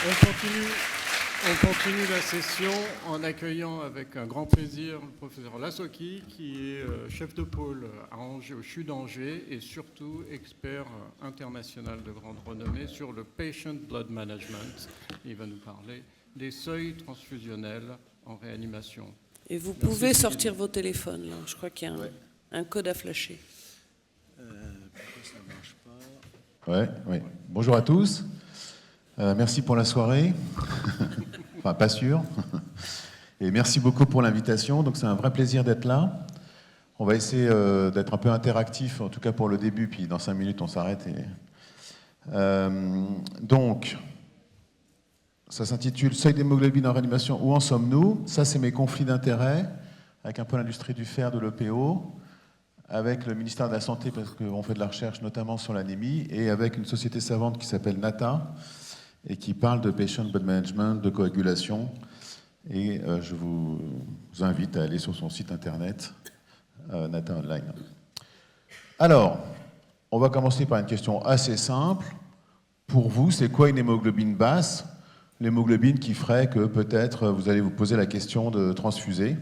On continue la session en accueillant avec un grand plaisir le professeur Lassoki, qui est chef de pôle à Angers, au CHU d'Angers, et surtout expert international de grande renommée sur le Patient Blood Management. Il va nous parler des seuils transfusionnels en réanimation. Et vous pouvez sortir vos téléphones, là. Je crois qu'il y a un code à flasher. Pourquoi ça ne marche pas ? Ouais. Bonjour à tous. Merci pour la soirée. Enfin, pas sûr. Et merci beaucoup pour l'invitation. Donc, c'est un vrai plaisir d'être là. On va essayer d'être un peu interactif, en tout cas pour le début, puis dans 5 minutes, on s'arrête. Donc, ça s'intitule « Seuil d'hémoglobine en réanimation, où en sommes-nous ?» Ça, c'est mes conflits d'intérêts, avec un peu l'industrie du fer, de l'EPO, avec le ministère de la Santé, parce qu'on fait de la recherche notamment sur l'anémie, et avec une société savante qui s'appelle NATA, et qui parle de patient blood management, de coagulation. Et je vous invite à aller sur son site internet, NATA Online. Alors, on va commencer par une question assez simple. Pour vous, c'est quoi une hémoglobine basse? L'hémoglobine qui ferait que peut-être vous allez vous poser la question de transfuser.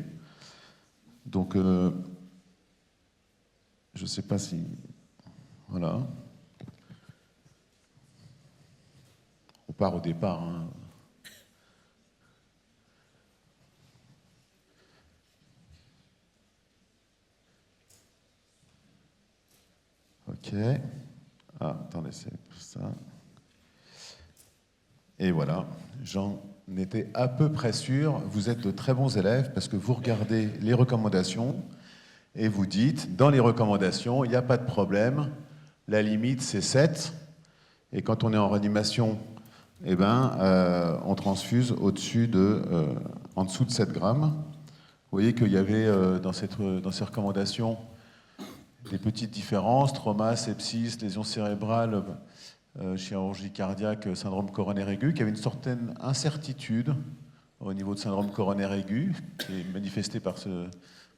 Donc, je ne sais pas si... Voilà. On part au départ. Hein. Ok. Ah, attendez, c'est ça. Et voilà, j'en étais à peu près sûr. Vous êtes de très bons élèves parce que vous regardez les recommandations et vous dites, dans les recommandations, il n'y a pas de problème. La limite, c'est 7. Et quand on est en réanimation, eh ben, on transfuse en dessous de 7 grammes. Vous voyez qu'il y avait dans ces recommandations des petites différences, trauma, sepsis, lésions cérébrales, chirurgie cardiaque, syndrome coronaire aigu, qui avait une certaine incertitude au niveau de syndrome coronaire aigu, qui est manifesté par ce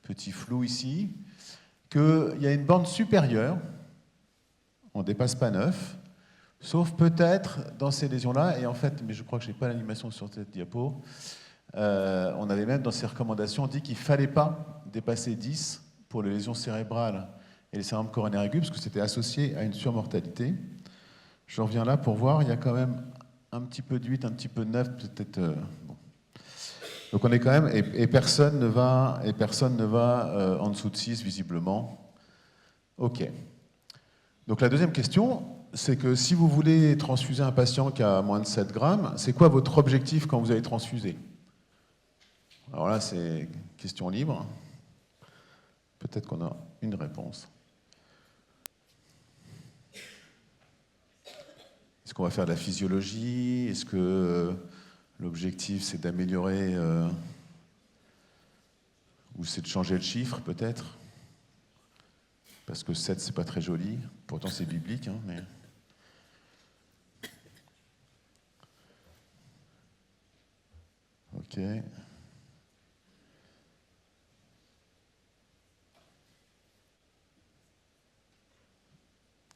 petit flou ici, qu'il y a une bande supérieure, on ne dépasse pas 9, sauf peut-être dans ces lésions-là, et en fait, mais je crois que je n'ai pas l'animation sur cette diapo, on avait même dans ces recommandations dit qu'il ne fallait pas dépasser 10 pour les lésions cérébrales et les syndromes coronaires aigus, parce que c'était associé à une surmortalité. Je reviens là pour voir, il y a quand même un petit peu de 8, un petit peu de 9, peut-être... bon. Donc on est quand même... Et personne ne va en dessous de 6, visiblement. OK. Donc la deuxième question, c'est que si vous voulez transfuser un patient qui a moins de 7 grammes, c'est quoi votre objectif quand vous allez transfuser? Alors là, c'est question libre. Peut-être qu'on a une réponse. Est-ce qu'on va faire de la physiologie? Est-ce que l'objectif, c'est d'améliorer ou c'est de changer le chiffre, peut-être? Parce que 7, c'est pas très joli. Pourtant, c'est biblique, hein, mais... OK.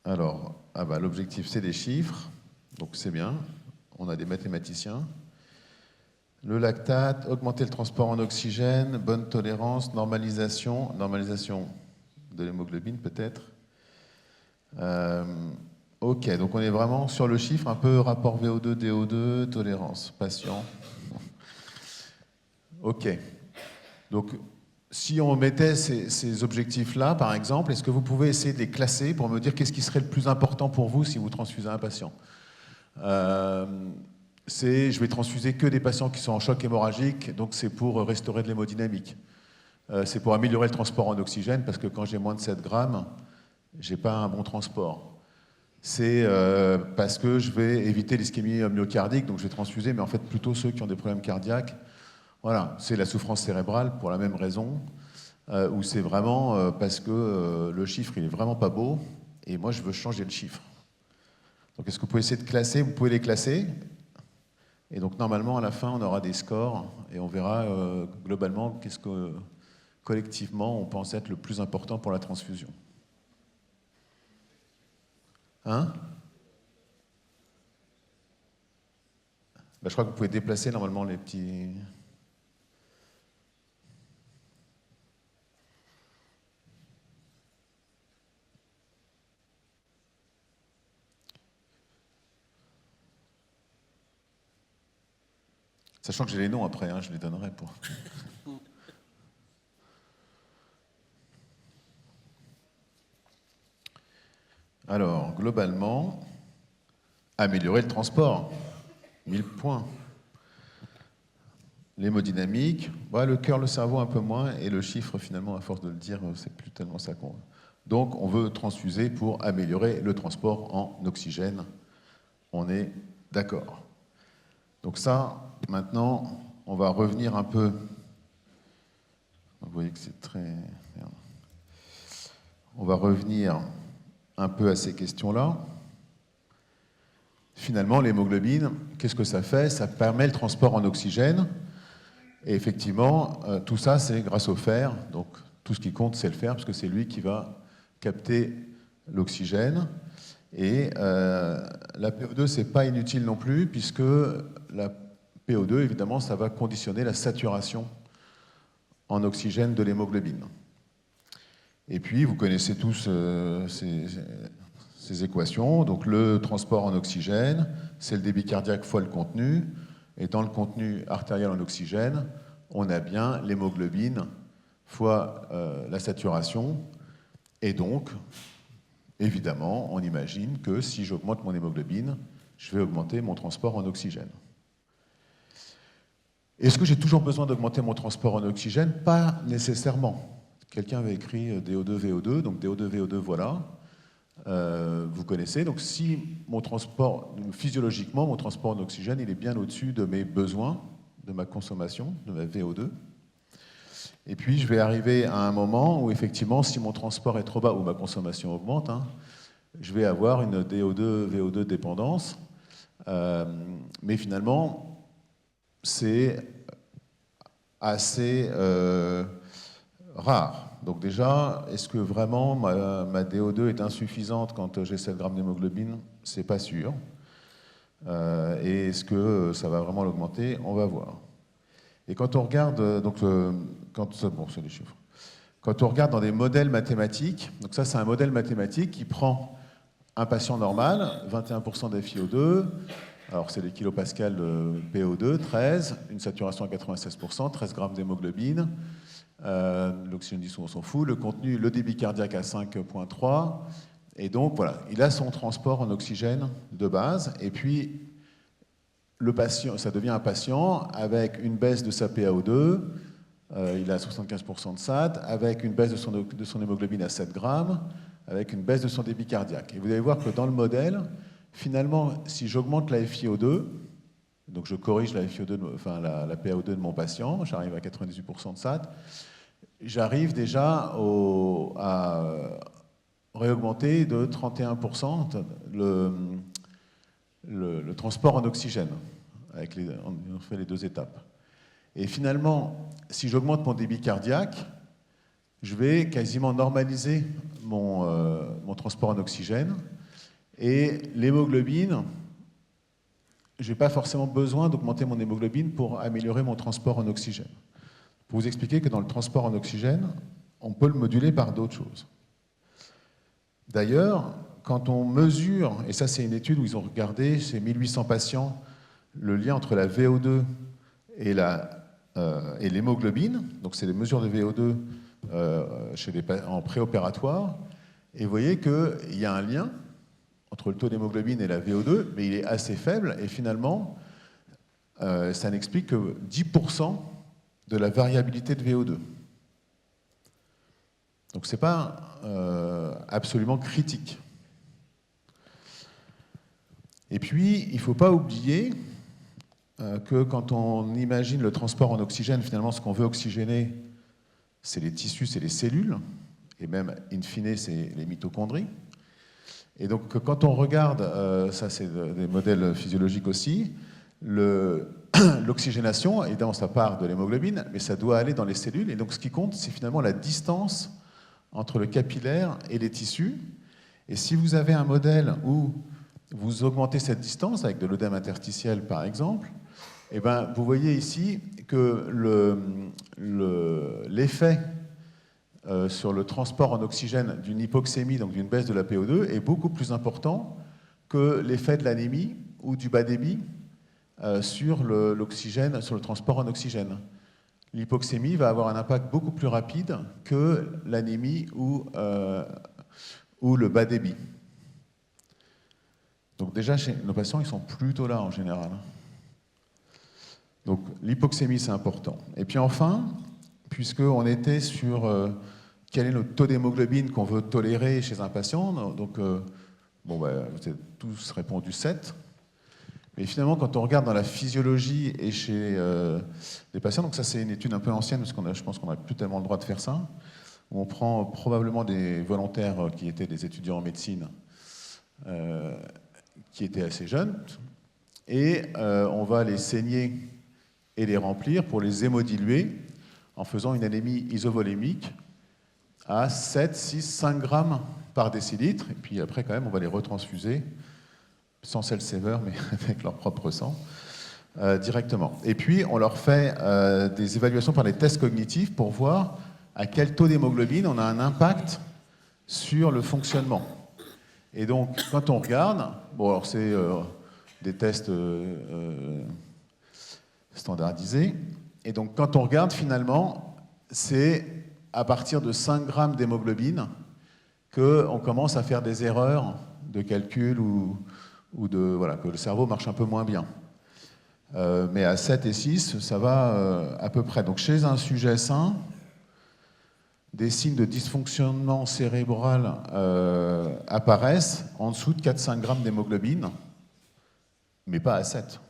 Alors, l'objectif, c'est des chiffres. Donc, c'est bien. On a des mathématiciens. Le lactate, augmenter le transport en oxygène, bonne tolérance, normalisation de l'hémoglobine, peut-être. OK, donc on est vraiment sur le chiffre, un peu rapport VO2, DO2, tolérance, patient. OK. Donc, si on mettait ces objectifs-là, par exemple, est-ce que vous pouvez essayer de les classer pour me dire qu'est-ce qui serait le plus important pour vous si vous transfusez un patient? Je vais transfuser que des patients qui sont en choc hémorragique, donc c'est pour restaurer de l'hémodynamique. C'est pour améliorer le transport en oxygène, parce que quand j'ai moins de 7 grammes, j'ai pas un bon transport. C'est parce que je vais éviter l'ischémie myocardique, donc je vais transfuser, mais en fait plutôt ceux qui ont des problèmes cardiaques. Voilà, c'est la souffrance cérébrale pour la même raison, où c'est vraiment parce que le chiffre il est vraiment pas beau, et moi je veux changer le chiffre. Donc est-ce que vous pouvez essayer de classer? Vous pouvez les classer. Et donc normalement à la fin on aura des scores et on verra globalement qu'est-ce que collectivement on pense être le plus important pour la transfusion. Hein? je crois que vous pouvez déplacer normalement les petits... Sachant que j'ai les noms après, hein, je les donnerai pour... Alors, globalement, améliorer le transport, 1000 points. L'hémodynamique, le cœur, le cerveau un peu moins, et le chiffre, finalement, à force de le dire, c'est plus tellement ça qu'on... Donc, on veut transfuser pour améliorer le transport en oxygène. On est d'accord. Donc ça, maintenant, on va revenir un peu... Vous voyez que c'est très... Merde. On va revenir un peu à ces questions-là. Finalement, l'hémoglobine, qu'est-ce que ça fait? Ça permet le transport en oxygène. Et effectivement, tout ça, c'est grâce au fer. Donc, tout ce qui compte, c'est le fer, parce que c'est lui qui va capter l'oxygène. Et la PO2, c'est pas inutile non plus, puisque la PO2, évidemment, ça va conditionner la saturation en oxygène de l'hémoglobine. Et puis, vous connaissez tous ces équations. Donc, le transport en oxygène, c'est le débit cardiaque fois le contenu. Et dans le contenu artériel en oxygène, on a bien l'hémoglobine fois la saturation. Et donc, évidemment, on imagine que si j'augmente mon hémoglobine, je vais augmenter mon transport en oxygène. Est-ce que j'ai toujours besoin d'augmenter mon transport en oxygène? Pas nécessairement. Quelqu'un avait écrit DO2, VO2, donc DO2, VO2, voilà. Vous connaissez. Donc si mon transport, physiologiquement, mon transport en oxygène, il est bien au-dessus de mes besoins, de ma consommation, de ma VO2. Et puis je vais arriver à un moment où effectivement, si mon transport est trop bas, ou ma consommation augmente, je vais avoir une DO2, VO2 dépendance. Mais finalement, c'est assez rare. Donc déjà, est-ce que vraiment ma DO2 est insuffisante quand j'ai 7 grammes d'hémoglobine? C'est pas sûr. Et est-ce que ça va vraiment l'augmenter? On va voir. Et quand on regarde, bon, c'est des chiffres. Quand on regarde dans des modèles mathématiques, donc ça c'est un modèle mathématique qui prend un patient normal, 21% d'FiO2, alors c'est les kilopascals de PO2, 13, une saturation à 96%, 13 grammes d'hémoglobine. L'oxygène dissous, on s'en fout. Le contenu, le débit cardiaque à 5,3. Et donc, voilà, il a son transport en oxygène de base. Et puis, le patient, ça devient un patient avec une baisse de sa PaO2. Il a 75% de SAT, avec une baisse de son hémoglobine à 7 grammes, avec une baisse de son débit cardiaque. Et vous allez voir que dans le modèle, finalement, si j'augmente la FiO2, donc je corrige la FiO2, enfin la PaO2 de mon patient, j'arrive à 98% de SAT, j'arrive déjà à réaugmenter de 31% le transport en oxygène. On fait les deux étapes. Et finalement, si j'augmente mon débit cardiaque, je vais quasiment normaliser mon transport en oxygène. Et l'hémoglobine, je n'ai pas forcément besoin d'augmenter mon hémoglobine pour améliorer mon transport en oxygène. Pour vous expliquer que dans le transport en oxygène, on peut le moduler par d'autres choses. D'ailleurs, quand on mesure, et ça c'est une étude où ils ont regardé chez 1800 patients, le lien entre la VO2 et l'hémoglobine, donc c'est les mesures de VO2 en préopératoire, et vous voyez qu'il y a un lien entre le taux d'hémoglobine et la VO2, mais il est assez faible, et finalement, ça n'explique que 10% de la variabilité de VO2. Donc ce n'est pas absolument critique. Et puis, il ne faut pas oublier que quand on imagine le transport en oxygène, finalement, ce qu'on veut oxygéner, c'est les tissus, c'est les cellules, et même, in fine, c'est les mitochondries. Et donc, quand on regarde, ça c'est des modèles physiologiques aussi, l'oxygénation, évidemment, ça part de l'hémoglobine, mais ça doit aller dans les cellules. Et donc, ce qui compte, c'est finalement la distance entre le capillaire et les tissus. Et si vous avez un modèle où vous augmentez cette distance, avec de l'œdème interstitiel par exemple, Eh ben, vous voyez ici que l'effet sur le transport en oxygène d'une hypoxémie, donc d'une baisse de la PO2, est beaucoup plus important que l'effet de l'anémie ou du bas débit sur l'oxygène, sur le transport en oxygène. L'hypoxémie va avoir un impact beaucoup plus rapide que l'anémie ou le bas débit. Donc déjà, chez nos patients, ils sont plutôt là en général. Donc l'hypoxémie, c'est important. Et puis enfin, puisqu'on était sur quel est le taux d'hémoglobine qu'on veut tolérer chez un patient, donc bon, bah, vous avez tous répondu 7. Mais finalement, quand on regarde dans la physiologie et chez les patients, donc ça c'est une étude un peu ancienne, parce je pense qu'on n'a plus tellement le droit de faire ça, où on prend probablement des volontaires qui étaient des étudiants en médecine, qui étaient assez jeunes, et on va les saigner et les remplir pour les hémodiluer en faisant une anémie isovolémique à 7, 6, 5 grammes par décilitre, et puis après quand même on va les retransfuser sans cell saver, mais avec leur propre sang, directement. Et puis, on leur fait des évaluations par les tests cognitifs pour voir à quel taux d'hémoglobine on a un impact sur le fonctionnement. Et donc, quand on regarde, bon, alors c'est des tests standardisés, et donc quand on regarde, finalement, c'est à partir de 5 grammes d'hémoglobine qu'on commence à faire des erreurs de calcul ou voilà, que le cerveau marche un peu moins bien. Mais à 7 et 6, ça va à peu près. Donc chez un sujet sain, des signes de dysfonctionnement cérébral apparaissent en dessous de 4-5 grammes d'hémoglobine, mais pas à 7.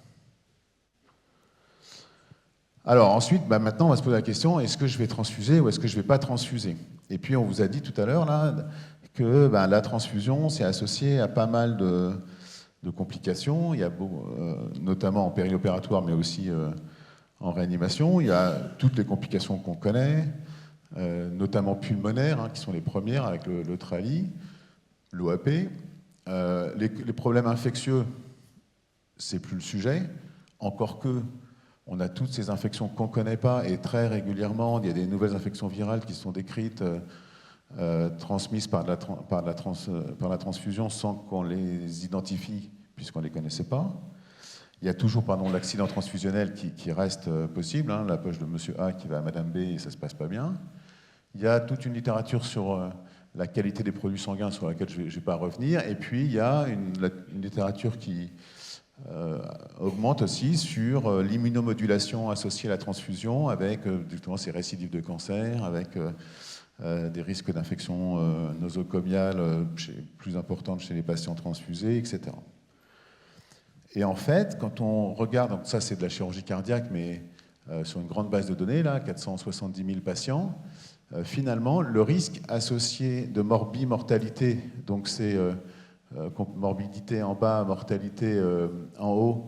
Alors ensuite, bah, maintenant on va se poser la question, est-ce que je vais transfuser ou est-ce que je ne vais pas transfuser? Et puis on vous a dit tout à l'heure là que bah, la transfusion c'est associé à pas mal de complications, il y a notamment en périopératoire, mais aussi en réanimation. Il y a toutes les complications qu'on connaît, notamment pulmonaires, hein, qui sont les premières avec le trali, l'OAP. Les problèmes infectieux, c'est plus le sujet, encore que on a toutes ces infections qu'on ne connaît pas, et très régulièrement, il y a des nouvelles infections virales qui sont décrites, transmises par la transfusion sans qu'on les identifie, puisqu'on ne les connaissait pas. Il y a toujours l'accident transfusionnel qui reste possible, hein, la poche de monsieur A qui va à madame B et ça ne se passe pas bien. Il y a toute une littérature sur la qualité des produits sanguins sur laquelle je ne vais pas revenir. Et puis il y a une littérature qui augmente aussi sur l'immunomodulation associée à la transfusion avec justement ces récidives de cancer, avec des risques d'infection nosocomiale plus importantes chez les patients transfusés, etc. Et en fait, quand on regarde, donc ça c'est de la chirurgie cardiaque, mais sur une grande base de données, là, 470 000 patients, finalement, le risque associé de morbimortalité, donc c'est morbidité en bas, mortalité en haut,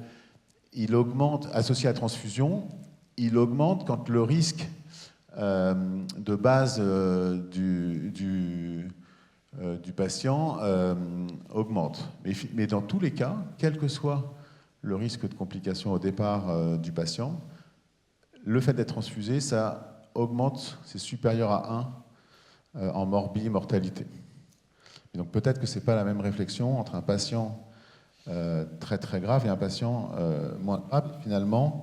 il augmente, associé à la transfusion, il augmente quand le risque de base du patient augmente. Mais dans tous les cas, quel que soit le risque de complication au départ du patient, le fait d'être transfusé, ça augmente, c'est supérieur à 1 en mortalité. Et donc peut-être que ce n'est pas la même réflexion entre un patient très très grave et un patient moins grave. Finalement,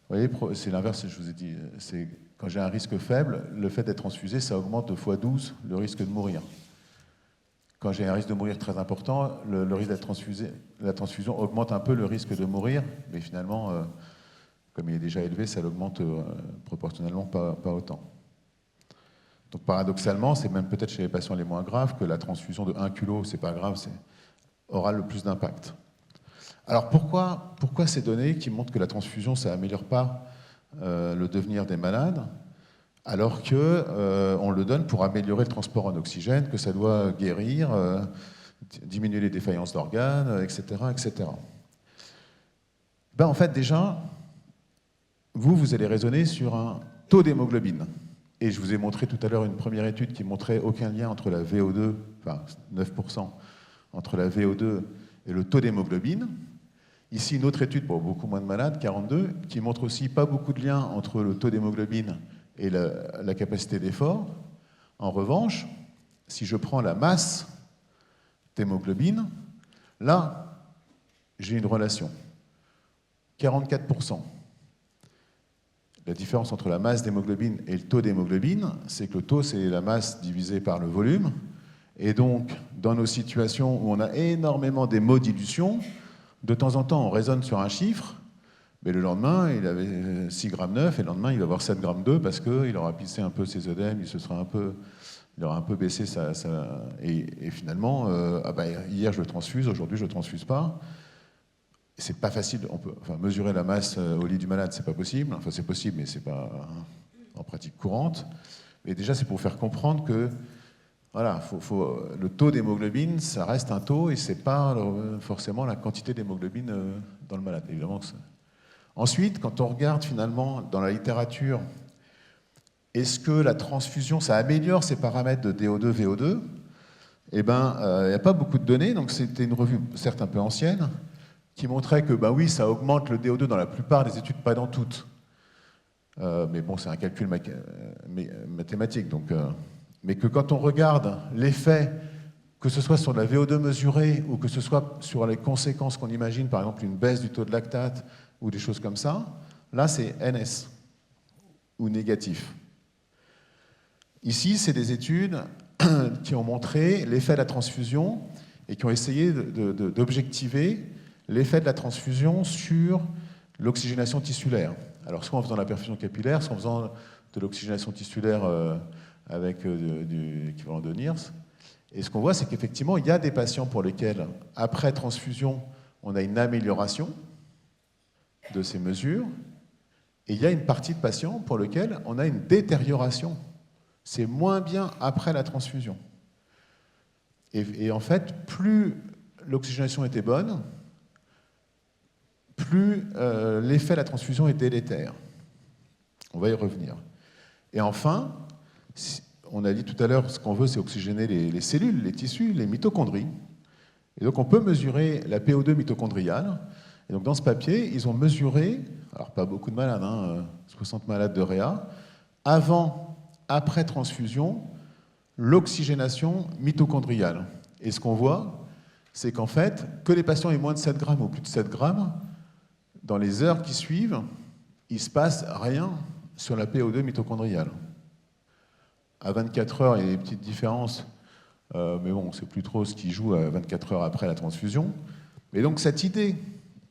vous voyez, c'est l'inverse, je vous ai dit, c'est quand j'ai un risque faible, le fait d'être transfusé, ça augmente de x12 le risque de mourir. Quand j'ai un risque de mourir très important, le risque d'être transfusé, la transfusion augmente un peu le risque de mourir, mais finalement, comme il est déjà élevé, ça l'augmente proportionnellement pas autant. Donc paradoxalement, c'est même peut-être chez les patients les moins graves que la transfusion de 1 kg, c'est pas grave, aura le plus d'impact. Alors pourquoi ces données qui montrent que la transfusion, ça n'améliore pas le devenir des malades, alors qu'on le donne pour améliorer le transport en oxygène, que ça doit guérir, diminuer les défaillances d'organes, etc., etc. Ben, en fait, déjà, vous allez raisonner sur un taux d'hémoglobine. Et je vous ai montré tout à l'heure une première étude qui montrait aucun lien entre la VO2, enfin 9%, entre la VO2 et le taux d'hémoglobine. Ici, une autre étude pour beaucoup moins de malades, 42, qui montre aussi pas beaucoup de lien entre le taux d'hémoglobine et la capacité d'effort. En revanche, si je prends la masse d'hémoglobine, là, j'ai une relation. 44%. La différence entre la masse d'hémoglobine et le taux d'hémoglobine, c'est que le taux, c'est la masse divisée par le volume. Et donc, dans nos situations où on a énormément d'hémodilution, de temps en temps, on raisonne sur un chiffre, mais le lendemain, il avait 6,9 grammes, et le lendemain, il va avoir 7,2 grammes parce qu'il aura pissé un peu ses œdèmes, il aura un peu baissé et finalement, hier je le transfuse, aujourd'hui je ne le transfuse pas. C'est pas facile, mesurer la masse au lit du malade, c'est pas possible. Enfin, c'est possible, mais c'est pas en pratique courante. Mais déjà, c'est pour faire comprendre que voilà, le taux d'hémoglobine, ça reste un taux et c'est pas forcément la quantité d'hémoglobine dans le malade. Évidemment. Ensuite, quand on regarde finalement dans la littérature, est-ce que la transfusion, ça améliore ces paramètres de DO2, VO2? Eh bien, il n'y a pas beaucoup de données, donc c'était une revue certes un peu ancienne, qui montrait que, ben oui, ça augmente le DO2 dans la plupart des études, pas dans toutes. Mais bon, c'est un calcul mathématique. Donc, mais que quand on regarde l'effet, que ce soit sur la VO2 mesurée ou que ce soit sur les conséquences qu'on imagine, par exemple une baisse du taux de lactate ou des choses comme ça, là, c'est NS ou négatif. Ici, c'est des études qui ont montré l'effet de la transfusion et qui ont essayé d'objectiver l'effet de la transfusion sur l'oxygénation tissulaire. Alors, soit en faisant la perfusion capillaire, soit en faisant de l'oxygénation tissulaire avec du équivalent de NIRS. Et ce qu'on voit, c'est qu'effectivement, il y a des patients pour lesquels, après transfusion, on a une amélioration de ces mesures, et il y a une partie de patients pour lesquels on a une détérioration. C'est moins bien après la transfusion. Et en fait, plus l'oxygénation était bonne, plus l'effet de la transfusion est délétère. On va y revenir. Et enfin, on a dit tout à l'heure, ce qu'on veut, c'est oxygéner les cellules, les tissus, les mitochondries. Et donc, on peut mesurer la PO2 mitochondriale. Et donc, dans ce papier, ils ont mesuré, alors pas beaucoup de malades, 60 malades de réa, après transfusion, l'oxygénation mitochondriale. Et ce qu'on voit, c'est qu'en fait, que les patients aient moins de 7 grammes ou plus de 7 grammes, dans les heures qui suivent, il ne se passe rien sur la PO2 mitochondriale. À 24 heures, il y a des petites différences, mais bon, on ne sait plus trop ce qui joue à 24 heures après la transfusion. Mais donc cette idée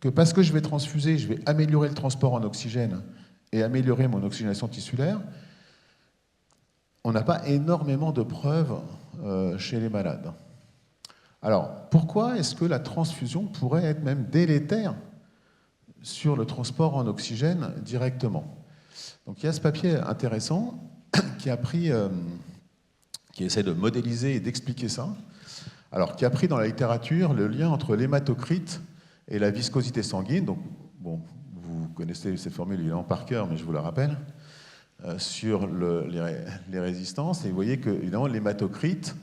que parce que je vais transfuser, je vais améliorer le transport en oxygène et améliorer mon oxygénation tissulaire, on n'a pas énormément de preuves chez les malades. Alors, pourquoi est-ce que la transfusion pourrait être même délétère sur le transport en oxygène directement? Donc il y a ce papier intéressant qui essaie de modéliser et d'expliquer ça. Alors, qui a pris dans la littérature le lien entre l'hématocrite et la viscosité sanguine. Donc, bon, vous connaissez cette formule évidemment par cœur, mais je vous la rappelle, sur les résistances. Et vous voyez que, évidemment, l'hématocrite,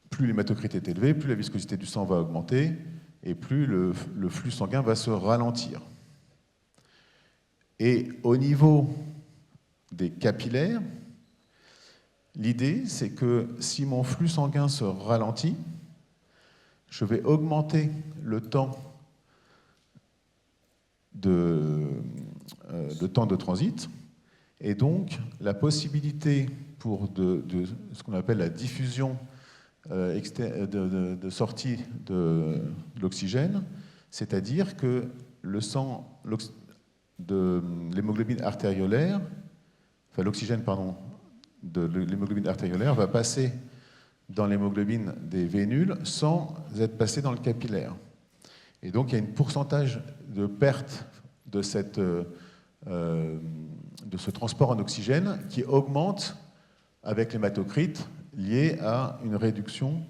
plus l'hématocrite est élevé, plus la viscosité du sang va augmenter, et plus le flux sanguin va se ralentir. Et au niveau des capillaires, l'idée, c'est que si mon flux sanguin se ralentit, je vais augmenter le temps de transit, et donc la possibilité pour ce qu'on appelle la diffusion de sortie de l'oxygène, c'est-à-dire que le sang de l'hémoglobine artériolaire, enfin l'oxygène, pardon, de l'hémoglobine artériolaire va passer dans l'hémoglobine des vénules sans être passé dans le capillaire. Et donc il y a un pourcentage de perte de ce transport en oxygène qui augmente avec l'hématocrite lié à une réduction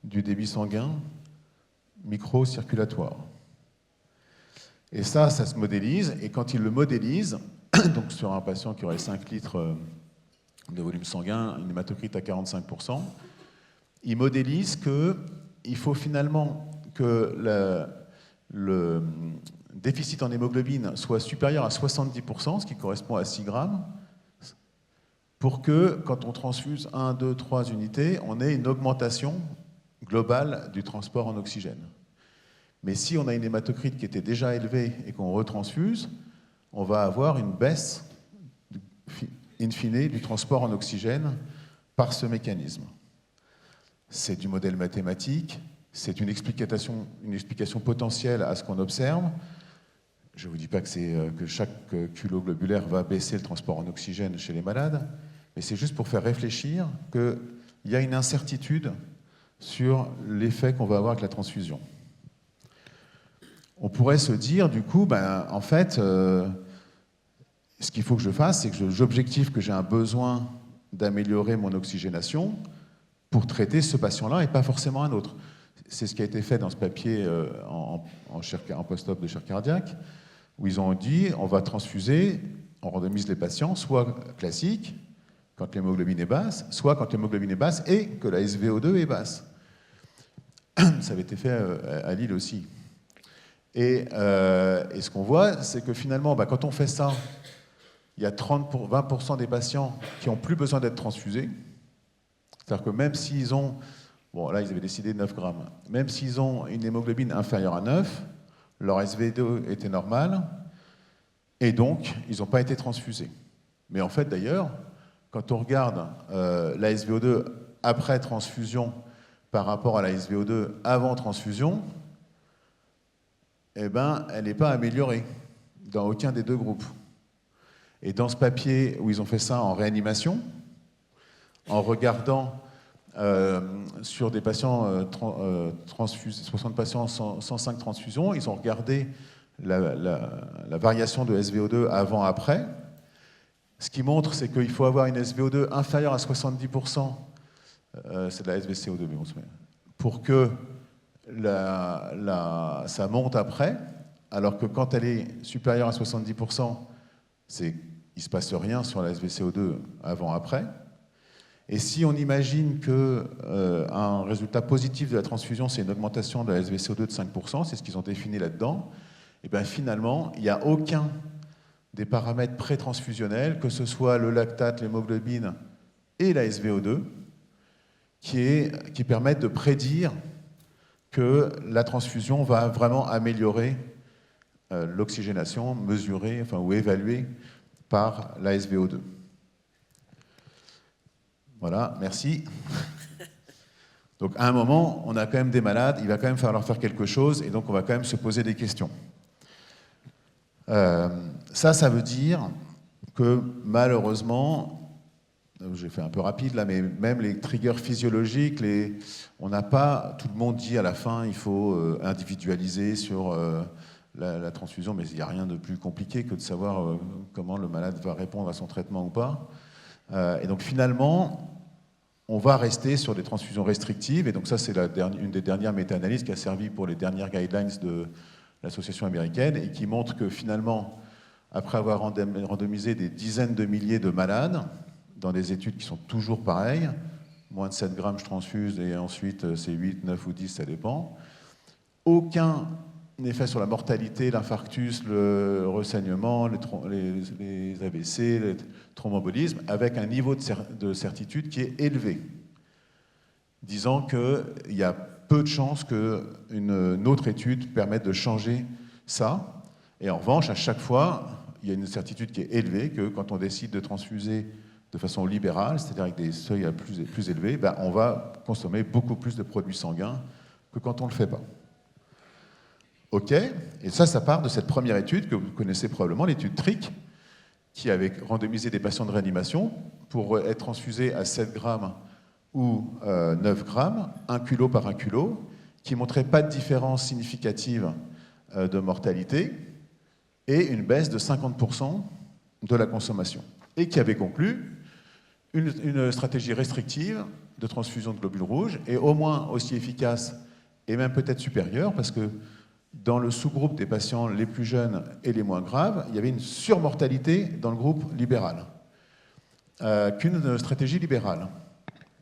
du débit sanguin microcirculatoire. Et ça se modélise, et quand il le modélise, donc sur un patient qui aurait 5 litres de volume sanguin, une hématocrite à 45%, il modélise qu'il faut finalement que le déficit en hémoglobine soit supérieur à 70%, ce qui correspond à 6 grammes, pour que, quand on transfuse 1, 2, 3 unités, on ait une augmentation globale du transport en oxygène. Mais si on a une hématocrite qui était déjà élevée et qu'on retransfuse, on va avoir une baisse, in fine, du transport en oxygène par ce mécanisme. C'est du modèle mathématique, c'est une explication potentielle à ce qu'on observe. Je ne vous dis pas que chaque culot globulaire va baisser le transport en oxygène chez les malades, mais c'est juste pour faire réfléchir qu'il y a une incertitude sur l'effet qu'on va avoir avec la transfusion. On pourrait se dire, du coup, en fait, ce qu'il faut que je fasse, c'est que j'objective que j'ai un besoin d'améliorer mon oxygénation pour traiter ce patient-là et pas forcément un autre. C'est ce qui a été fait dans ce papier en post-op de chair cardiaque, où ils ont dit on va transfuser, on randomise les patients, soit classique, quand l'hémoglobine est basse, soit quand l'hémoglobine est basse et que la SVO2 est basse. Ça avait été fait à Lille aussi. Et ce qu'on voit, c'est que finalement, quand on fait ça, il y a 20% des patients qui n'ont plus besoin d'être transfusés. C'est-à-dire que même s'ils ont, bon là ils avaient décidé de 9 grammes, même s'ils ont une hémoglobine inférieure à 9, leur SV2 était normal, et donc ils n'ont pas été transfusés. Mais en fait d'ailleurs, quand on regarde la SVO2 après transfusion par rapport à la SVO2 avant transfusion, eh ben, elle n'est pas améliorée dans aucun des deux groupes. Et dans ce papier où ils ont fait ça en réanimation, en regardant sur des patients transfusés, 60 patients, 105 transfusions, ils ont regardé la variation de SVO2 avant-après. Ce qui montre, c'est qu'il faut avoir une SVO2 inférieure à 70%, c'est de la SVCO2, mais on se met, pour que ça monte après, alors que quand elle est supérieure à 70%, il ne se passe rien sur la SVCO2 avant-après. Et si on imagine qu'un résultat positif de la transfusion, c'est une augmentation de la SVCO2 de 5%, c'est ce qu'ils ont défini là-dedans, et bien finalement, il n'y a aucun des paramètres pré-transfusionnels, que ce soit le lactate, l'hémoglobine et la SVO2, qui permettent de prédire que la transfusion va vraiment améliorer l'oxygénation mesurée ou évaluée par la SVO2. Voilà, merci. Donc à un moment, on a quand même des malades, il va quand même falloir faire quelque chose, et donc on va quand même se poser des questions. Ça veut dire que malheureusement, j'ai fait un peu rapide là, mais même les triggers physiologiques, on n'a pas, tout le monde dit à la fin, il faut individualiser sur la transfusion, mais il n'y a rien de plus compliqué que de savoir comment le malade va répondre à son traitement ou pas. Et donc finalement, on va rester sur des transfusions restrictives, et donc ça c'est une des dernières méta-analyses qui a servi pour les dernières guidelines de l'association américaine, et qui montre que finalement, après avoir randomisé des dizaines de milliers de malades, dans des études qui sont toujours pareilles, moins de 7 grammes je transfuse, et ensuite c'est 8, 9 ou 10, ça dépend, aucun effet sur la mortalité, l'infarctus, le ressaignement, les AVC, les thromboembolismes, avec un niveau de certitude qui est élevé, disant qu'il y a peu de chances qu'une autre étude permette de changer ça. Et en revanche, à chaque fois, il y a une certitude qui est élevée, que quand on décide de transfuser de façon libérale, c'est-à-dire avec des seuils plus élevés, on va consommer beaucoup plus de produits sanguins que quand on ne le fait pas. OK, et ça part de cette première étude que vous connaissez probablement, l'étude TRIC, qui avait randomisé des patients de réanimation pour être transfusés à 7 grammes ou 9 grammes, 1 kilo par 1 kilo, qui ne montrait pas de différence significative de mortalité et une baisse de 50% de la consommation. Et qui avait conclu une stratégie restrictive de transfusion de globules rouges, et au moins aussi efficace, et même peut-être supérieure, parce que dans le sous-groupe des patients les plus jeunes et les moins graves, il y avait une surmortalité dans le groupe libéral, qu'une stratégie libérale.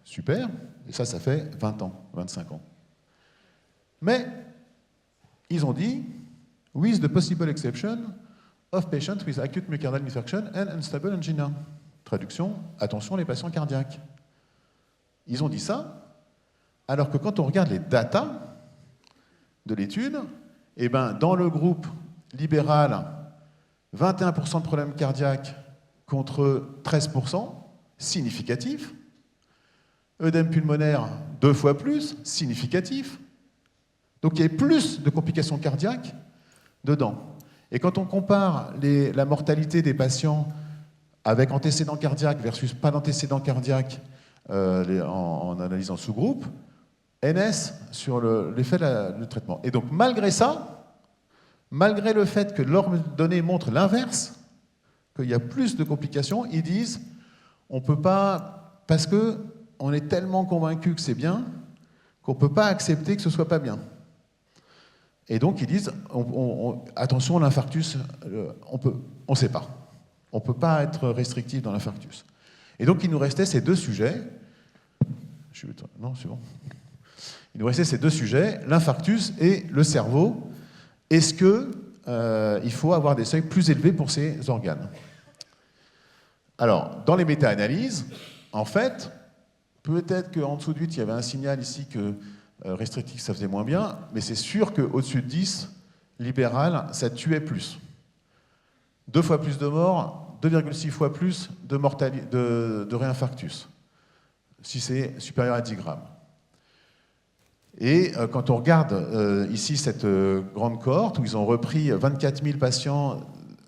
Super, et ça fait 20 ans, 25 ans. Mais ils ont dit « with the possible exception of patients with acute myocardial infarction and unstable angina ». Traduction, attention les patients cardiaques. Ils ont dit ça, alors que quand on regarde les datas de l'étude, eh ben, dans le groupe libéral, 21% de problèmes cardiaques contre 13%, significatif. Œdème pulmonaire, 2 fois plus, significatif. Donc il y a plus de complications cardiaques dedans. Et quand on compare la mortalité des patients avec antécédents cardiaques versus pas d'antécédents cardiaques en analysant sous-groupe, NS sur l'effet du traitement. Et donc malgré ça, malgré le fait que leurs données montrent l'inverse, qu'il y a plus de complications, ils disent on ne peut pas, parce qu'on est tellement convaincu que c'est bien, qu'on ne peut pas accepter que ce ne soit pas bien. Et donc ils disent attention, l'infarctus, on ne sait pas. On ne peut pas être restrictif dans l'infarctus. Et donc il nous restait ces deux sujets. Non, c'est bon. Il nous restait ces deux sujets, l'infarctus et le cerveau. Est-ce qu'il faut avoir des seuils plus élevés pour ces organes? Alors, dans les méta-analyses, en fait, peut-être qu'en dessous de 8, il y avait un signal ici que restrictif, ça faisait moins bien, mais c'est sûr qu'au-dessus de 10, libéral, ça tuait plus. 2 fois plus de morts, 2,6 fois plus de réinfarctus, si c'est supérieur à 10 grammes. Et quand on regarde ici cette grande cohorte, où ils ont repris 24 000 patients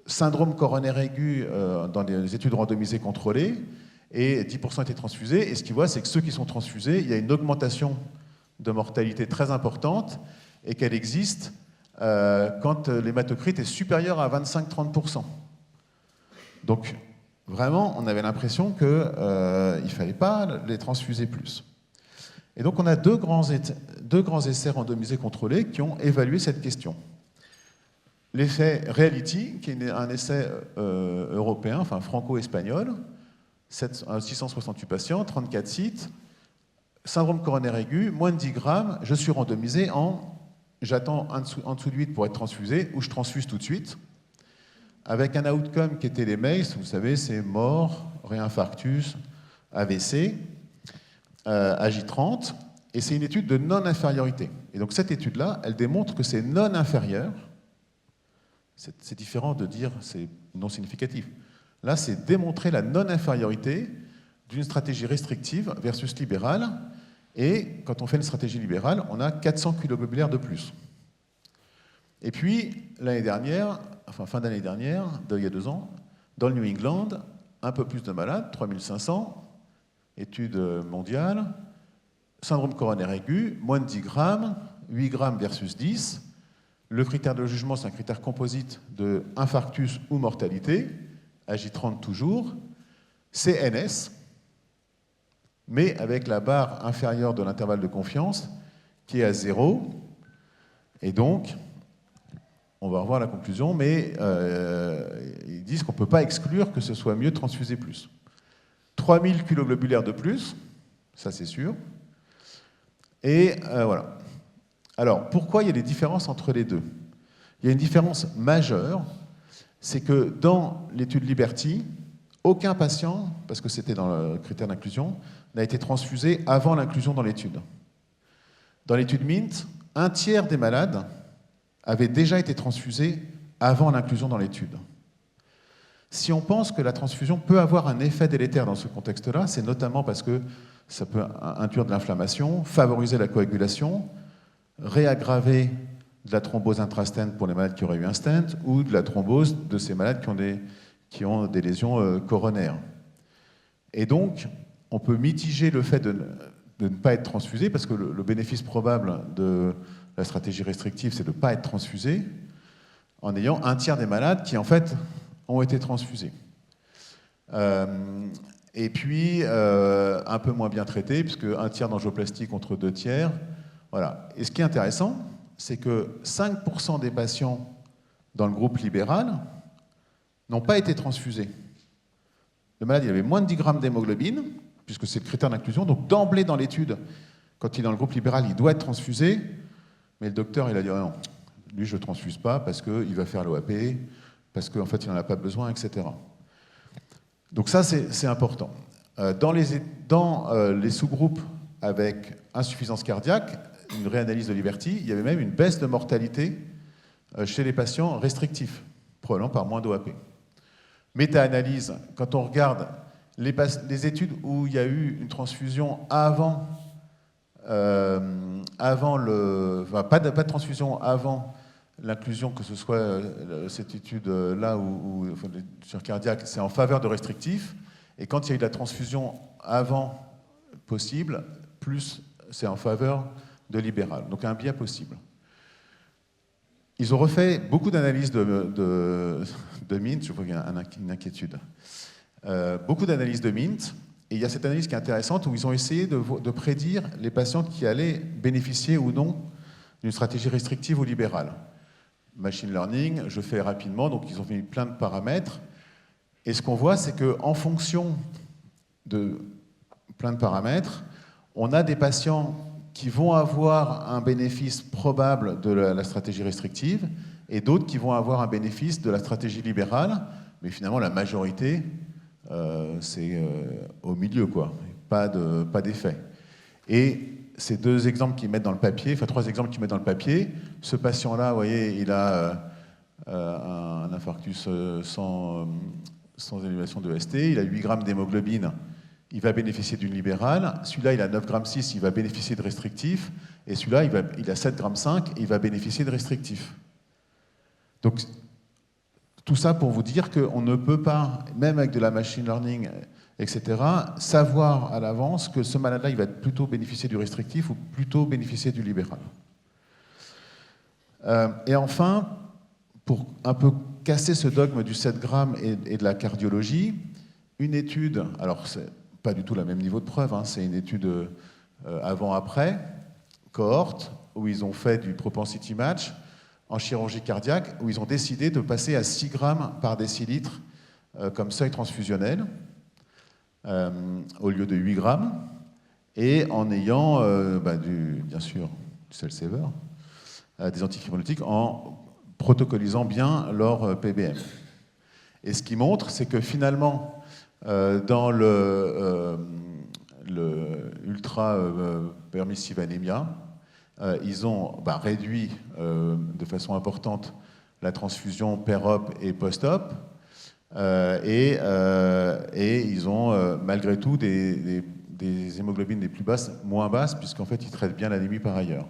syndrome coronaire aigu dans des études randomisées contrôlées, et 10% étaient transfusés, et ce qu'ils voient, c'est que ceux qui sont transfusés, il y a une augmentation de mortalité très importante, et qu'elle existe quand l'hématocrit est supérieur à 25-30%. Donc, vraiment, on avait l'impression qu'il ne fallait pas les transfuser plus. Et donc, on a deux grands essais randomisés contrôlés qui ont évalué cette question. L'effet Reality, qui est un essai européen, enfin franco-espagnol, 668 patients, 34 sites, syndrome coronaire aigu, moins de 10 grammes, je suis randomisé j'attends en dessous de 8 pour être transfusé, ou je transfuse tout de suite, avec un outcome qui était les MACE, vous savez, c'est mort, réinfarctus, AVC, AJ30, et c'est une étude de non-infériorité. Et donc cette étude-là, elle démontre que c'est non-inférieur. C'est différent de dire c'est non significatif. Là, c'est démontrer la non-infériorité d'une stratégie restrictive versus libérale. Et quand on fait une stratégie libérale, on a 400 kiloglobulaires de plus. Et puis, l'année dernière, enfin fin d'année dernière, il y a 2 ans, dans le New England, un peu plus de malades, 3500, étude mondiale, syndrome coronaire aigu, moins de 10 grammes, 8 grammes versus 10. Le critère de jugement, c'est un critère composite de infarctus ou mortalité, AJ30 toujours, CNS, mais avec la barre inférieure de l'intervalle de confiance qui est à 0. Et donc, on va revoir la conclusion, mais ils disent qu'on ne peut pas exclure que ce soit mieux de transfuser plus. 3000 kiloglobulaires de plus, ça c'est sûr. Et voilà. Alors, pourquoi il y a des différences entre les deux? Il y a une différence majeure, c'est que dans l'étude Liberty, aucun patient, parce que c'était dans le critère d'inclusion, n'a été transfusé avant l'inclusion dans l'étude. Dans l'étude MINT, 1/3 des malades avaient déjà été transfusés avant l'inclusion dans l'étude. Si on pense que la transfusion peut avoir un effet délétère dans ce contexte-là, c'est notamment parce que ça peut induire de l'inflammation, favoriser la coagulation, réaggraver de la thrombose intra-stent pour les malades qui auraient eu un stent, ou de la thrombose de ces malades qui ont des lésions coronaires. Et donc, on peut mitiger le fait de ne pas être transfusé, parce que le bénéfice probable de la stratégie restrictive, c'est de ne pas être transfusé, en ayant 1/3 des malades qui, en fait, ont été transfusés. Et puis, un peu moins bien traités, puisque 1/3 d'angioplastie contre 2/3. Voilà. Et ce qui est intéressant, c'est que 5% des patients dans le groupe libéral n'ont pas été transfusés. Le malade, il avait moins de 10 grammes d'hémoglobine, puisque c'est le critère d'inclusion. Donc, d'emblée dans l'étude, quand il est dans le groupe libéral, il doit être transfusé. Mais le docteur, il a dit, oh non, lui, je ne transfuse pas parce qu'il va faire l'OAP, parce qu'en fait, il n'en a pas besoin, etc. Donc ça, c'est important. Dans les sous-groupes avec insuffisance cardiaque, une réanalyse de Liberty, il y avait même une baisse de mortalité chez les patients restrictifs, probablement par moins d'OAP. Méta-analyse, quand on regarde les études où il y a eu une transfusion pas de transfusion avant l'inclusion, que ce soit cette étude-là sur cardiaque, c'est en faveur de restrictifs. Et quand il y a eu de la transfusion avant possible, plus c'est en faveur de libéral. Donc un biais possible. Ils ont refait beaucoup d'analyses de MINT, je vois qu'il y a une inquiétude. Beaucoup d'analyses de MINT, et il y a cette analyse qui est intéressante où ils ont essayé de prédire les patients qui allaient bénéficier ou non d'une stratégie restrictive ou libérale. Machine learning, je fais rapidement, donc ils ont mis plein de paramètres. Et ce qu'on voit, c'est qu'en fonction de plein de paramètres, on a des patients qui vont avoir un bénéfice probable de la stratégie restrictive et d'autres qui vont avoir un bénéfice de la stratégie libérale, mais finalement la majorité, c'est au milieu, quoi. Pas d'effet. Et ces deux exemples qu'ils mettent dans le papier, enfin trois exemples qu'ils mettent dans le papier, ce patient-là, vous voyez, il a un infarctus sans élévation de ST, il a 8 grammes d'hémoglobine, il va bénéficier d'une libérale. Celui-là, il a 9,6 grammes, il va bénéficier de restrictif. Et celui-là, il a 7,5 grammes, il va bénéficier de restrictif. Donc, tout ça pour vous dire qu'on ne peut pas, même avec de la machine learning, etc., savoir à l'avance que ce malade-là, il va plutôt bénéficier du restrictif ou plutôt bénéficier du libéral. Et enfin, pour un peu casser ce dogme du 7 grammes et de la cardiologie, une étude, alors c'est pas du tout le même niveau de preuve, hein, c'est une étude avant-après, cohorte, où ils ont fait du propensity match en chirurgie cardiaque, où ils ont décidé de passer à 6 grammes par décilitre comme seuil transfusionnel, au lieu de 8 grammes, et en ayant, bien sûr, du cell saver, des antifibrinolytiques, en protocolisant bien leur PBM. Et ce qui montre, c'est que finalement, dans le ultra permissive anémia, ils ont réduit de façon importante la transfusion per-op et post-op, et ils ont malgré tout des hémoglobines les plus basses, moins basses, puisqu'en fait ils traitent bien l'anémie par ailleurs.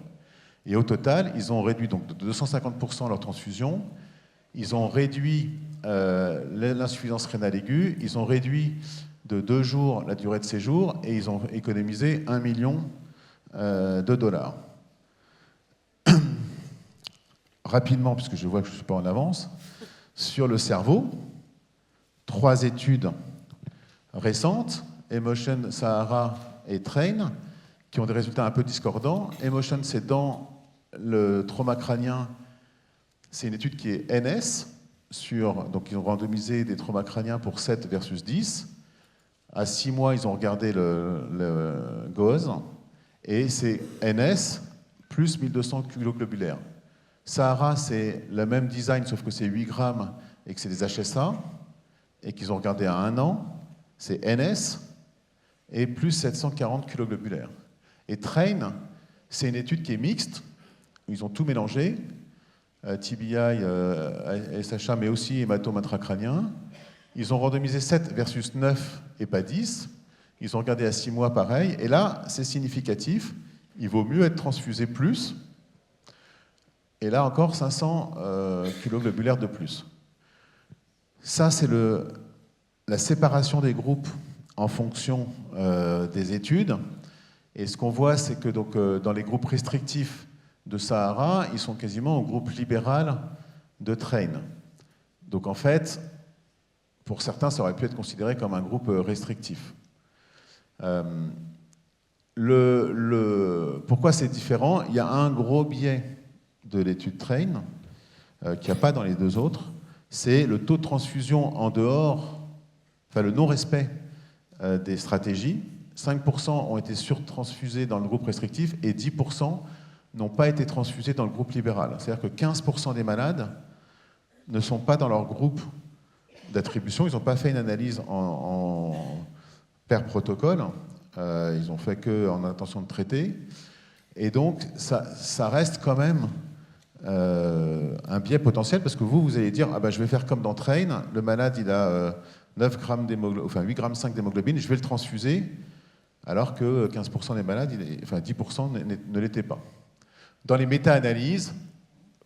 Et au total, ils ont réduit donc de 250% leur transfusion, ils ont réduit l'insuffisance rénale aiguë, ils ont réduit de 2 jours la durée de séjour et ils ont économisé 1 million de dollars. Rapidement, puisque je vois que je ne suis pas en avance, sur le cerveau, 3 études récentes, Emotion, Sahara et Train, qui ont des résultats un peu discordants. Emotion, c'est dans le trauma crânien, c'est une étude qui est NS, donc ils ont randomisé des traumas crâniens pour 7 versus 10. À 6 mois, ils ont regardé le GOZ, et c'est NS plus 1200 kiloglobulaires. Sahara, c'est le même design, sauf que c'est 8 grammes et que c'est des HSA, et qu'ils ont regardé à 1 an, c'est NS et plus 740 kiloglobulaires. Et Train, c'est une étude qui est mixte, où ils ont tout mélangé, TBI, SHA, mais aussi hématome intracrânien. Ils ont randomisé 7 versus 9 et pas 10. Ils ont regardé à 6 mois pareil. Et là, c'est significatif. Il vaut mieux être transfusé plus. Et là encore, 500 kiloglobulaires de plus. Ça, c'est la séparation des groupes en fonction des études. Et ce qu'on voit, c'est que donc, dans les groupes restrictifs de Sahara, ils sont quasiment au groupe libéral de Train. Donc en fait, pour certains, ça aurait pu être considéré comme un groupe restrictif. Pourquoi c'est différent? Il y a un gros biais de l'étude Train, qu'il n'y a pas dans les deux autres, c'est le taux de transfusion en dehors, enfin le non-respect des stratégies. 5% ont été surtransfusés dans le groupe restrictif et 10% n'ont pas été transfusés dans le groupe libéral. C'est-à-dire que 15% des malades ne sont pas dans leur groupe d'attribution. Ils n'ont pas fait une analyse per protocole. Ils ont fait qu'en intention de traiter. Et donc, ça reste quand même un biais potentiel, parce que vous allez dire, ah ben, je vais faire comme dans Train, le malade, il a 9 grammes enfin 8 grammes 5 d'hémoglobine, je vais le transfuser, alors que 15% des malades, enfin 10% ne l'étaient pas. Dans les méta-analyses,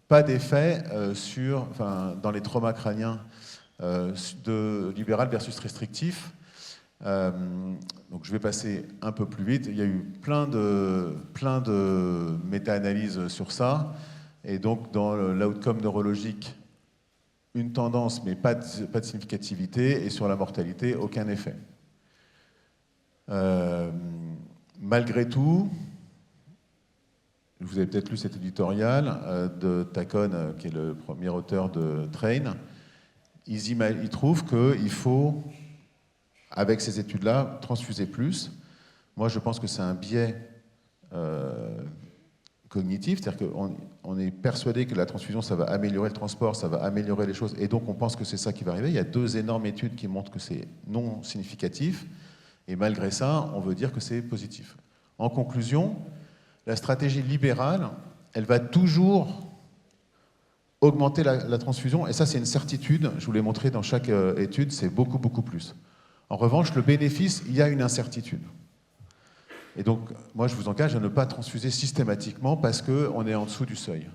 pas d'effet dans les traumas crâniens de libéral versus restrictif. Donc je vais passer un peu plus vite. Il y a eu plein de méta-analyses sur ça. Et donc dans l'outcome neurologique, une tendance, mais pas de significativité. Et sur la mortalité, aucun effet. Malgré tout, vous avez peut-être lu cet éditorial de Tacon, qui est le premier auteur de Train. Ils trouvent qu'il faut, avec ces études-là, transfuser plus. Moi, je pense que c'est un biais cognitif, c'est-à-dire qu'on est persuadé que la transfusion, ça va améliorer le transport, ça va améliorer les choses, et donc on pense que c'est ça qui va arriver. Il y a 2 énormes études qui montrent que c'est non significatif, et malgré ça, on veut dire que c'est positif. En conclusion, la stratégie libérale, elle va toujours augmenter la transfusion, et ça c'est une certitude, je vous l'ai montré dans chaque étude, c'est beaucoup, beaucoup plus. En revanche, le bénéfice, il y a une incertitude. Et donc, moi je vous engage à ne pas transfuser systématiquement parce qu'on est en dessous du seuil.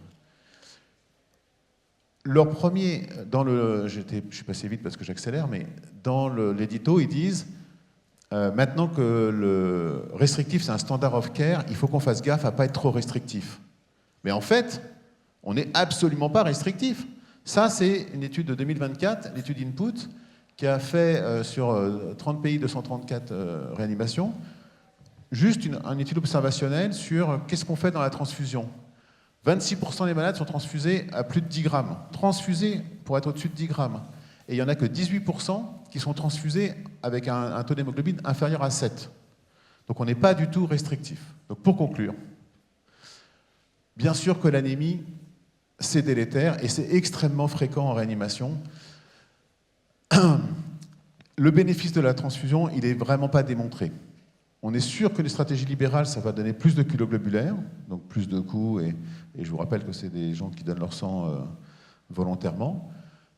Leur premier, je suis passé vite parce que j'accélère, mais dans l'édito, ils disent maintenant que le restrictif c'est un standard of care, il faut qu'on fasse gaffe à ne pas être trop restrictif. Mais en fait, on n'est absolument pas restrictif. Ça, c'est une étude de 2024, l'étude Input, qui a fait sur 30 pays, 234 réanimations, juste une étude observationnelle sur qu'est-ce qu'on fait dans la transfusion. 26% des malades sont transfusés à plus de 10 grammes. Transfusés pour être au-dessus de 10 grammes. Et il n'y en a que 18% qui sont transfusés avec un taux d'hémoglobine inférieur à 7. Donc on n'est pas du tout restrictif. Donc pour conclure, bien sûr que l'anémie, c'est délétère et c'est extrêmement fréquent en réanimation. Le bénéfice de la transfusion, il n'est vraiment pas démontré. On est sûr que les stratégies libérales, ça va donner plus de culoglobulaires, donc plus de coups, et je vous rappelle que c'est des gens qui donnent leur sang volontairement.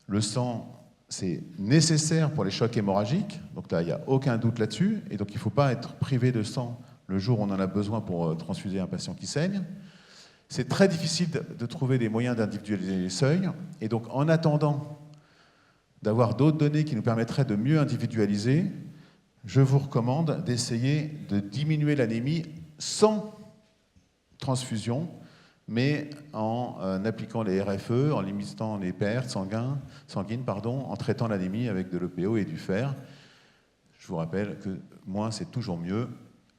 Le sang, c'est nécessaire pour les chocs hémorragiques, donc là, il n'y a aucun doute là-dessus, et donc il ne faut pas être privé de sang le jour où on en a besoin pour transfuser un patient qui saigne. C'est très difficile de trouver des moyens d'individualiser les seuils, et donc en attendant d'avoir d'autres données qui nous permettraient de mieux individualiser, je vous recommande d'essayer de diminuer l'anémie sans transfusion, mais en appliquant les RFE, en limitant les pertes sanguines, en traitant l'anémie avec de l'EPO et du fer. Je vous rappelle que moins, c'est toujours mieux.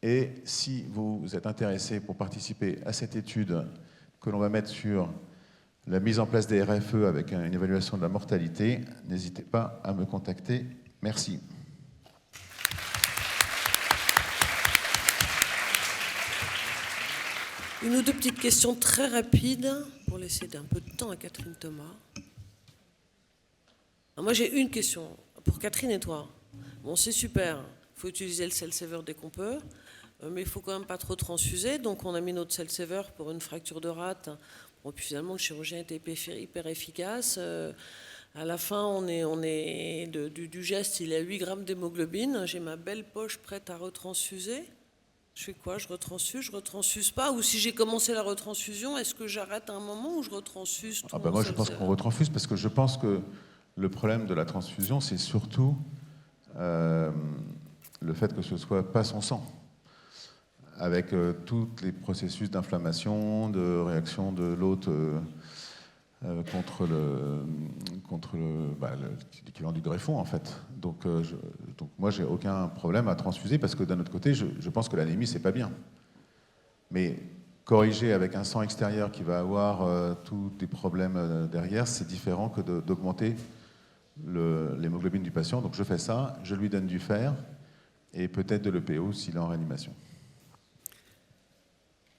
Et si vous êtes intéressé pour participer à cette étude que l'on va mettre sur la mise en place des RFE avec une évaluation de la mortalité, n'hésitez pas à me contacter. Merci. Une ou deux petites questions très rapides pour laisser un peu de temps à Catherine Thomas. Alors moi, j'ai une question pour Catherine et toi. Bon, c'est super, il faut utiliser le cell saver dès qu'on peut, mais il ne faut quand même pas trop transfuser. Donc, on a mis notre cell saver pour une fracture de rate. Bon, puis finalement, le chirurgien était hyper efficace. À la fin, on est du geste, il a 8 grammes d'hémoglobine. J'ai ma belle poche prête à retransfuser. Je fais quoi? Je retransfuse pas? Ou si j'ai commencé la retransfusion, est-ce que j'arrête à un moment ou je retransfuse tout? Moi, je pense qu'on retransfuse parce que je pense que le problème de la transfusion, c'est surtout le fait que ce ne soit pas son sang, avec tous les processus d'inflammation, de réaction de l'hôte contre l'équivalent du greffon, en fait. Donc moi, j'ai aucun problème à transfuser parce que d'un autre côté, je pense que l'anémie, c'est pas bien. Mais corriger avec un sang extérieur qui va avoir tous des problèmes derrière, c'est différent que d'augmenter l'hémoglobine du patient. Donc je fais ça, je lui donne du fer et peut-être de l'EPO s'il est en réanimation.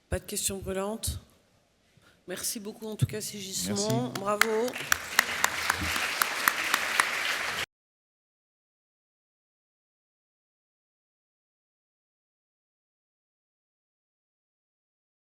Pas de questions brûlantes? Merci beaucoup en tout cas Sigismond. Merci. Bravo.